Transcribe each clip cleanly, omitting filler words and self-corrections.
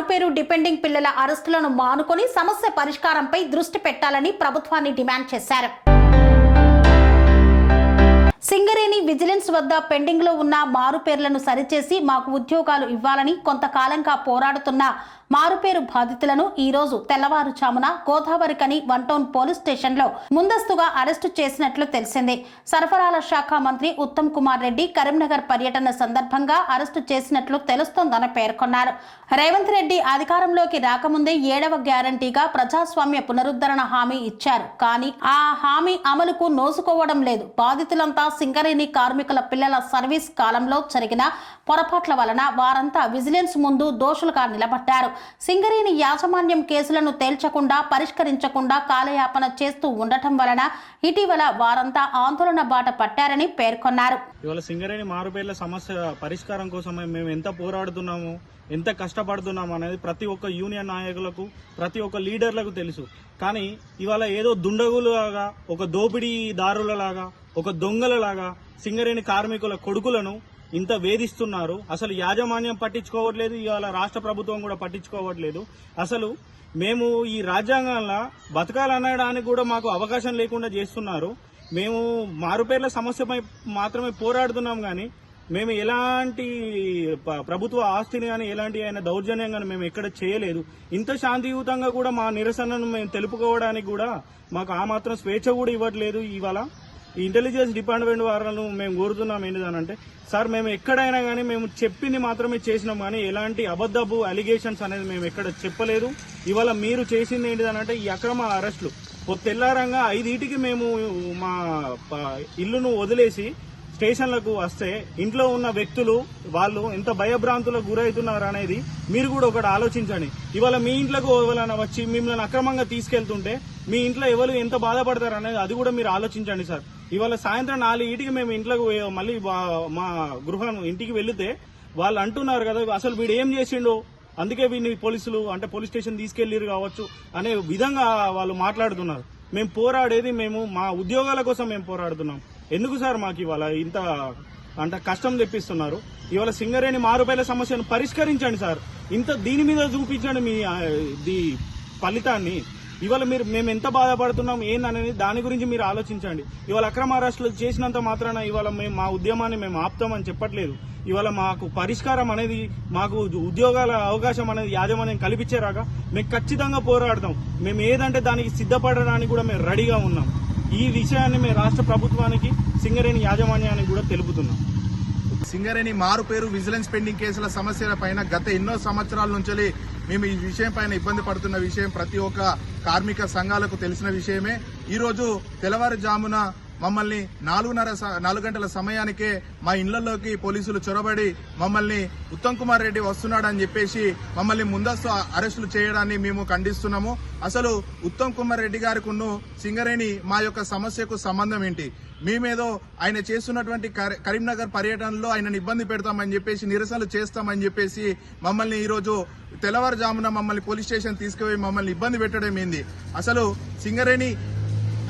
మారుపేరు డిపెండింగ్ పిల్లల అరెస్టులను మానుకొని సమస్య పరిష్కారంపై దృష్టి పెట్టాలని ప్రభుత్వాన్ని డిమాండ్ చేశారు. సింగరేణి విజిలెన్స్ వద్ద పెండింగ్ లో ఉన్న మారుపేర్లను సరిచేసి మాకు ఉద్యోగాలు ఇవ్వాలని కొంతకాలంగా పోరాడుతున్న మారుపేరు బాధితులను ఈ రోజు తెల్లవారుజామున గోదావరికని 1 టౌన్ పోలీస్ స్టేషన్ లో ముందస్తుగా అరెస్టు చేసినట్లు తెలిసింది. సరఫరాల శాఖ మంత్రి ఉత్తమ్ కుమార్ రెడ్డి కరీంనగర్ పర్యటన సందర్భంగా అరెస్టు చేసినట్లు తెలుస్తోందని పేర్కొన్నారు. రేవంత్ రెడ్డి అధికారంలోకి రాకముందే 7వ గ్యారంటీగా ప్రజాస్వామ్య పునరుద్ధరణ హామీ ఇచ్చారు. కానీ ఆ హామీ అమలుకు నోసుకోవడం లేదు. బాధితులంతా సింగరేణి కార్మికుల పిల్లల సర్వీస్ కాలంలో జరిగిన పొరపాట్ల వలన వారంతా విజిలెన్స్ ముందు దోషులుగా నిలబడ్డారు. సింగరేణి యాజమాన్యం కేసులను తేల్చకుండా పరిష్కరించకుండా కాలయాపన చేస్తూ ఉండటం వలన ఇటీవల వారంతా ఆందోళన బాట పట్టారని పేర్కొన్నారు. ఇవాళ సింగరేణి మారుపేర్ల సమస్య పరిష్కారం కోసం మేము ఎంత పోరాడుతున్నాము, ఎంత కష్టపడుతున్నాము అనేది ప్రతి ఒక్క యూనియన్ నాయకులకు, ప్రతి ఒక్క లీడర్లకు తెలుసు. కానీ ఇవాళ ఏదో దుండగులాగా, ఒక దోపిడీదారులలాగా, ఒక దొంగలలాగా సింగరేణి కార్మికుల కొడుకులను ఇంత వేధిస్తున్నారు. అసలు యాజమాన్యం పట్టించుకోవట్లేదు, ఇవాళ రాష్ట్ర ప్రభుత్వం కూడా పట్టించుకోవట్లేదు. అసలు మేము ఈ రాజ్యాంగంలో బతకాలనడానికి కూడా మాకు అవకాశం లేకుండా చేస్తున్నారు. మేము మారుపేర్ల సమస్యపై మాత్రమే పోరాడుతున్నాం, కానీ మేము ఎలాంటి ప్రభుత్వ ఆస్తిని కానీ ఎలాంటి అయినా దౌర్జన్యం కానీ మేము ఎక్కడ చేయలేదు. ఇంత శాంతియుతంగా కూడా మా నిరసనను మేము తెలుపుకోవడానికి కూడా మాకు ఆ మాత్రం స్వేచ్ఛ కూడా ఇవ్వట్లేదు. ఇవాళ ఈ ఇంటెలిజెన్స్ డిపార్ట్మెంట్ వారిని మేము కోరుతున్నాం ఏంటిదనంటే, సార్ మేము ఎక్కడైనా కానీ మేము చెప్పింది మాత్రమే చేసినాం, కానీ ఎలాంటి అబద్ధపు అలిగేషన్స్ అనేది మేము ఎక్కడ చెప్పలేదు. ఇవాళ మీరు చేసింది ఏంటిదనంటే ఈ అక్రమ అరెస్టులు. తెల్లారంగా 5ంటికి మేము మా ఇల్లును వదిలేసి స్టేషన్లకు వస్తే ఇంట్లో ఉన్న వ్యక్తులు వాళ్ళు ఎంత భయభ్రాంతులకు గురవుతున్నారు అనేది మీరు కూడా ఒకటి ఆలోచించండి. ఇవాళ మీ ఇంట్లోకి ఎవరైనా వచ్చి మిమ్మల్ని అక్రమంగా తీసుకెళ్తుంటే మీ ఇంట్లో ఎవరు ఎంత బాధపడతారు అనేది అది కూడా మీరు ఆలోచించండి సార్. ఇవాళ సాయంత్రం 4ంటికి మేము ఇంట్లోకి మళ్ళీ మా గృహం ఇంటికి వెళితే వాళ్ళు అంటున్నారు కదా, అసలు వీడు ఏం చేసిండో అందుకే వీడిని పోలీసులు అంటే పోలీస్ స్టేషన్ తీసుకెళ్లిరు కావచ్చు అనే విధంగా వాళ్ళు మాట్లాడుతున్నారు. మేము పోరాడేది మేము మా ఉద్యోగాల కోసం మేము పోరాడుతున్నాం. ఎందుకు సార్ మాకు ఇవాళ ఇంత అంటే కష్టం తెప్పిస్తున్నారు? ఇవాళ సింగరేణి మారుపేర్ల సమస్యను పరిష్కరించండి సార్. ఇంత దీని మీద చూపించండి మీ ఫలితాన్ని. ఇవాళ మేము ఎంత బాధపడుతున్నాం ఏందనేది దాని గురించి మీరు ఆలోచించండి. ఇవాళ అక్రమ అరెస్టులు చేసినంత మాత్రాన ఇవాళ మేము మా ఉద్యమాన్ని మేము ఆపుతామని చెప్పట్లేదు. ఇవాళ మాకు పరిష్కారం అనేది, మాకు ఉద్యోగాల అవకాశం అనేది యాజమాన్యం కల్పించేరాక మేము ఖచ్చితంగా పోరాడతాం. మేము ఏదంటే దానికి సిద్ధపడడానికి కూడా మేము రెడీగా ఉన్నాం. ఈ విషయాన్ని మేము రాష్ట్ర ప్రభుత్వానికి, సింగరేణి యాజమాన్యానికి కూడా తెలుపుతున్నాం. సింగరేణి మారుపేరు విజిలెన్స్ పెండింగ్ కేసుల సమస్యల పైన గత ఎన్నో సంవత్సరాల నుంచి మేము ఈ విషయం పైన ఇబ్బంది పడుతున్న విషయం ప్రతి ఒక్క కార్మిక సంఘాలకు తెలిసిన విషయమే. ఈరోజు తెల్లవారుజామున మమ్మల్ని 4 గంటల సమయానికే మా ఇళ్లలోకి పోలీసులు చొరబడి మమ్మల్ని ఉత్తమ్ కుమార్ రెడ్డి వస్తున్నాడని చెప్పేసి మమ్మల్ని ముందస్తు అరెస్టులు చేయడాన్ని మేము ఖండిస్తున్నాము. అసలు ఉత్తమ్ కుమార్ రెడ్డి గారికి సింగరేణి మా యొక్క సమస్యకు సంబంధం ఏంటి? మేమేదో ఆయన చేస్తున్నటువంటి కరీంనగర్ పర్యటనలో ఆయనను ఇబ్బంది పెడతామని చెప్పేసి, నిరసనలు చేస్తామని చెప్పేసి మమ్మల్ని ఈరోజు తెల్లవారుజామున మమ్మల్ని పోలీస్ స్టేషన్ తీసుకుపోయి మమ్మల్ని ఇబ్బంది పెట్టడం ఏంది? అసలు సింగరేణి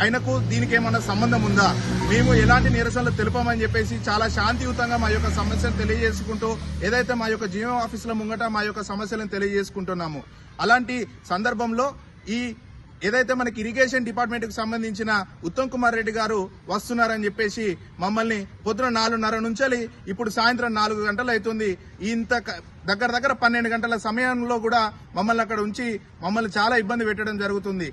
ఆయనకు దీనికి ఏమన్నా సంబంధం ఉందా? మేము ఎలాంటి నిరసనలు తెలుపమని చెప్పేసి చాలా శాంతియుతంగా మా యొక్క సమస్యను తెలియజేసుకుంటూ ఏదైతే మా యొక్క జీవో ఆఫీసుల ముంగట మా యొక్క సమస్యలను తెలియజేసుకుంటున్నాము. అలాంటి సందర్భంలో ఏదైతే మనకి ఇరిగేషన్ డిపార్ట్మెంట్ కు సంబంధించిన ఉత్తమ్ కుమార్ రెడ్డి గారు వస్తున్నారని చెప్పేసి మమ్మల్ని పొద్దున 4:30 నుంచి ఇప్పుడు సాయంత్రం 4 గంటలు అవుతుంది. ఇంత దగ్గర 12 గంటల సమయంలో కూడా మమ్మల్ని అక్కడ ఉంచి మమ్మల్ని చాలా ఇబ్బంది పెట్టడం జరుగుతుంది.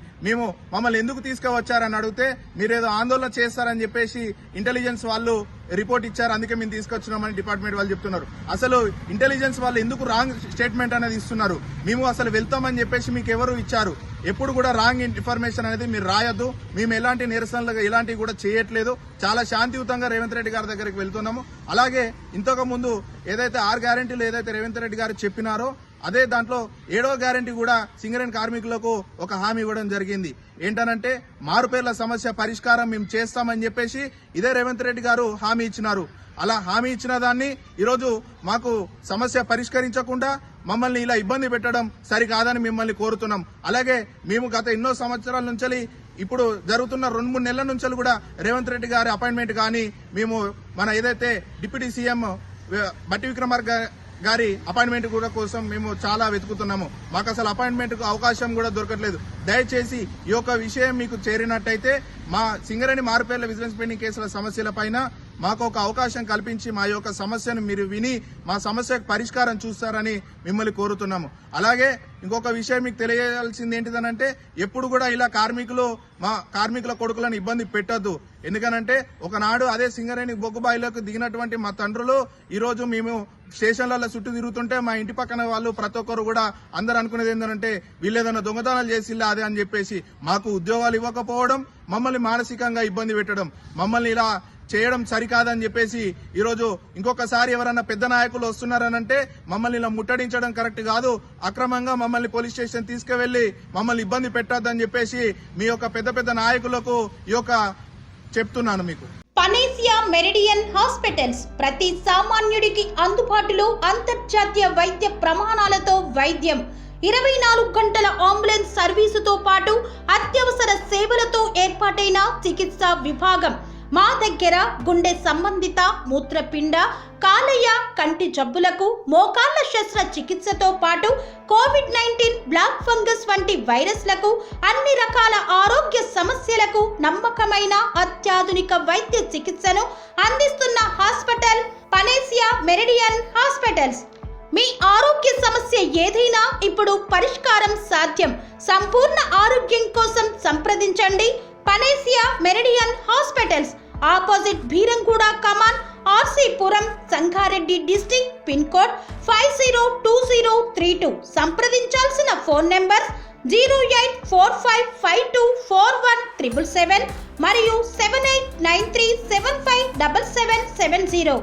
మమ్మల్ని ఎందుకు తీసుకువచ్చారని అడిగితే మీరేదో ఆందోళన చేస్తారని చెప్పేసి ఇంటెలిజెన్స్ వాళ్ళు రిపోర్ట్ ఇచ్చారు, అందుకే మేము తీసుకొచ్చినామని డిపార్ట్మెంట్ వాళ్ళు చెప్తున్నారు. అసలు ఇంటెలిజెన్స్ వాళ్ళు ఎందుకు రాంగ్ స్టేట్మెంట్ అనేది ఇస్తున్నారు? మేము అసలు వెళ్తామని చెప్పేసి మీకు ఎవరు ఇచ్చారు? ఎప్పుడు కూడా రాంగ్ ఇన్ఫర్మేషన్ అనేది మీరు రాయొద్దు. మేము ఎలాంటి నిరసనలు ఇలాంటివి కూడా చేయట్లేదు. చాలా శాంతియుతంగా రేవంత్ రెడ్డి గారి దగ్గరికి వెళ్తున్నాము. అలాగే ఇంతకు ముందు ఏదైతే 6 గ్యారెంటీలు ఏదైతే రేవంత్ రెడ్డి గారు చెప్పినారో అదే దాంట్లో 7వ గ్యారెంటీ కూడా సింగరేణి కార్మికులకు ఒక హామీ ఇవ్వడం జరిగింది. ఏంటనంటే మారుపేర్ల సమస్య పరిష్కారం మేము చేస్తామని చెప్పేసి ఇదే రేవంత్ రెడ్డి గారు హామీ ఇచ్చినారు. అలా హామీ ఇచ్చిన దాన్ని ఈరోజు మాకు సమస్య పరిష్కరించకుండా మమ్మల్ని ఇలా ఇబ్బంది పెట్టడం సరికాదని మిమ్మల్ని కోరుతున్నాం. అలాగే మేము గత ఎన్నో సంవత్సరాల నుంచి ఇప్పుడు జరుగుతున్న 2-3 నెలల నుంచి కూడా రేవంత్ రెడ్డి గారి అపాయింట్మెంట్ కానీ మేము మన ఏదైతే డిప్యూటీ సీఎం బట్టి విక్రమార్క గారి అపాయింట్మెంట్ కూడా కోసం మేము చాలా వెతుకుతున్నాము. మాకు అసలు అపాయింట్మెంట్ కు అవకాశం కూడా దొరకట్లేదు. దయచేసి ఈ యొక్క విషయం మీకు చేరినట్టయితే మా సింగరేణి మారుపేర్ల విజిలెన్స్ పెండింగ్ కేసుల సమస్యల పైన మాకు ఒక అవకాశం కల్పించి మా యొక్క సమస్యను మీరు విని మా సమస్యకు పరిష్కారం చూస్తారని మిమ్మల్ని కోరుతున్నాము. అలాగే ఇంకొక విషయం మీకు తెలియాల్సింది ఏంటిదనంటే, ఎప్పుడు కూడా ఇలా మా కార్మికుల కొడుకులను ఇబ్బంది పెట్టొద్దు. ఎందుకనంటే ఒకనాడు అదే సింగరేణి బొగ్గుబాయిలోకి దిగినటువంటి మా తండ్రులు ఈ రోజు మేము స్టేషన్లలో చుట్టూ తిరుగుతుంటే మా ఇంటి పక్కన వాళ్ళు ప్రతి ఒక్కరు కూడా అందరు అనుకునేది ఏంటంటే వీళ్ళు ఏదైనా దొంగతనాలు చేసిల్లా అదే అని చెప్పేసి మాకు ఉద్యోగాలు ఇవ్వకపోవడం, మమ్మల్ని మానసికంగా ఇబ్బంది పెట్టడం, మమ్మల్ని ఇలా చేయడం సరికాదని చెప్పేసి ఈరోజు ఇంకొకసారి ఎవరన్నా పెద్ద నాయకులు వస్తున్నారనంటే మమ్మల్ని ఇలా ముట్టడించడం కరెక్ట్ కాదు, అక్రమంగా మమ్మల్ని పోలీస్ స్టేషన్ తీసుకువెళ్లి మమ్మల్ని ఇబ్బంది పెట్టొద్దని చెప్పేసి మీ యొక్క పెద్ద పెద్ద నాయకులకు ఈ యొక్క చెప్తున్నాను మీకు. పనేసియా మెరిడియన్ హాస్పిటల్స్ ప్రతి సామాన్యుడికి అందుబాటులో అంతర్జాతీయ వైద్య ప్రమాణాలతో వైద్యం, 24 గంటల అంబులెన్స్ సర్వీసుతో పాటు అత్యవసర సేవలతో ఏర్పాటైన చికిత్సా విభాగం. మా దగ్గర గుండె సంబంధిత, మూత్రపిండ, కాలేయ, కంటి జబ్బులకు, మోకాళ్ల శస్త్ర చికిత్సతో పాటు కోవిడ్-19, బ్లాక్ ఫంగస్ వంటి వైరస్లకు, అన్ని రకాల ఆరోగ్య సమస్యలకు నమ్మకమైన అత్యాధునిక వైద్య చికిత్సను అందిస్తున్న హాస్పిటల్ పనేసియా మెరిడియన్ హాస్పిటల్స్. మీ ఆరోగ్య సమస్య ఏదైనా ఇప్పుడు పరిష్కారం సాధ్యం. సంపూర్ణ ఆరోగ్యం కోసం సంప్రదించండి Panacea Meridian hospitals, opposite Bhiramguda Kaman, RC Puram, Sangareddy district, pin code 502032. సంప్రదించాల్సిన ఫోన్ నెంబర్ 0845524177 మరియు 7893757770.